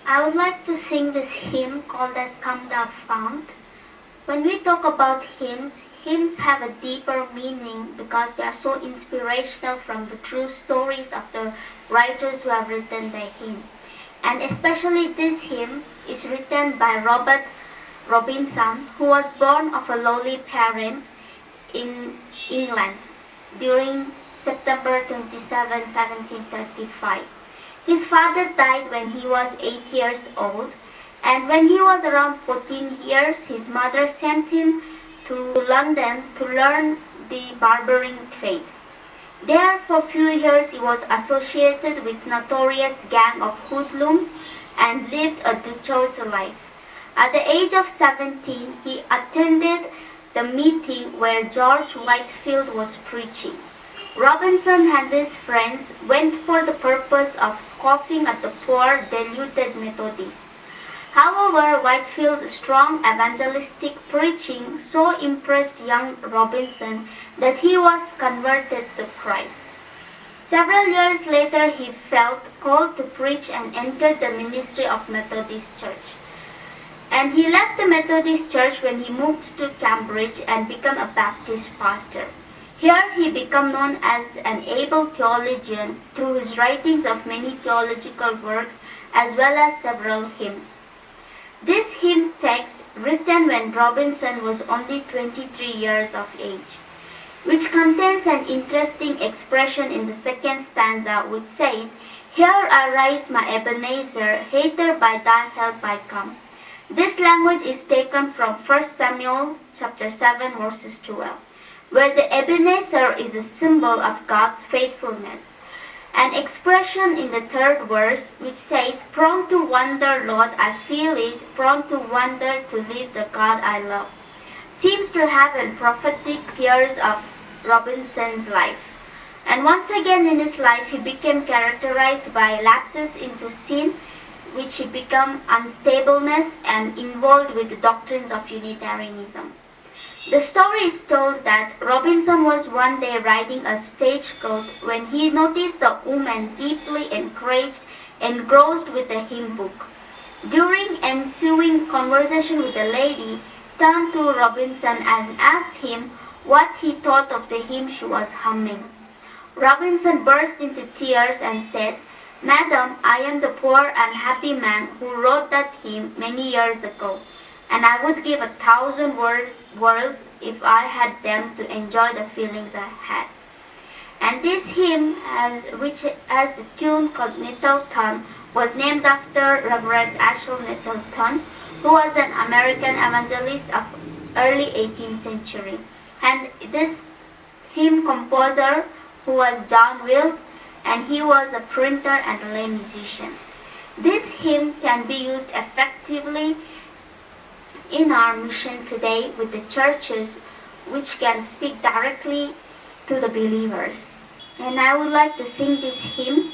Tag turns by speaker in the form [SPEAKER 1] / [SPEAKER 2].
[SPEAKER 1] I would like to sing this hymn called as Come Thou Fount. When we talk about hymns, hymns have a deeper meaning because they are so inspirational from the true stories of the writers who have written the hymn. And especially this hymn is written by Robert Robinson, who was born of a lowly parents in England during September 27, 1735. His father died when he was 8 years old, and when he was around 14 years, his mother sent him to London to learn the barbering trade. There for a few years he was associated with notorious gang of hoodlums and lived a detour life. At the age of 17, he attended the meeting where George Whitefield was preaching. Robinson and his friends went for the purpose of scoffing at the poor, deluded Methodists. However, Whitefield's strong evangelistic preaching so impressed young Robinson that he was converted to Christ. Several years later, he felt called to preach and entered the ministry of Methodist Church. And he left the Methodist Church when he moved to Cambridge and became a Baptist pastor. Here he became known as an able theologian through his writings of many theological works as well as several hymns. This hymn text, written when Robinson was only 23 years of age, which contains an interesting expression in the second stanza which says, "Here arise my Ebenezer, hither by thy help I come." This language is taken from 1 Samuel chapter 7 verses 12. Where the Ebenezer is a symbol of God's faithfulness. An expression in the third verse which says, "Prone to wander, Lord, I feel it, prone to wander to leave the God I love," seems to have a prophetic years of Robinson's life. And once again in his life he became characterized by lapses into sin, which he became unstableness and involved with the doctrines of Unitarianism. The story is told that Robinson was one day riding a stagecoach when he noticed a woman deeply engrossed with the hymn book. During ensuing conversation with the lady, turned to Robinson and asked him what he thought of the hymn she was humming. Robinson burst into tears and said, "Madam, I am the poor unhappy man who wrote that hymn many years ago, and I would give 1,000 worlds if I had them to enjoy the feelings I had." And this hymn, which has the tune called Nettleton, was named after Reverend Ashley Nettleton, who was an American evangelist of early 18th century. And this hymn composer, who was John Wilk, and he was a printer and a lay musician. This hymn can be used effectively in our mission today with the churches, which can speak directly to the believers. And I would like to sing this hymn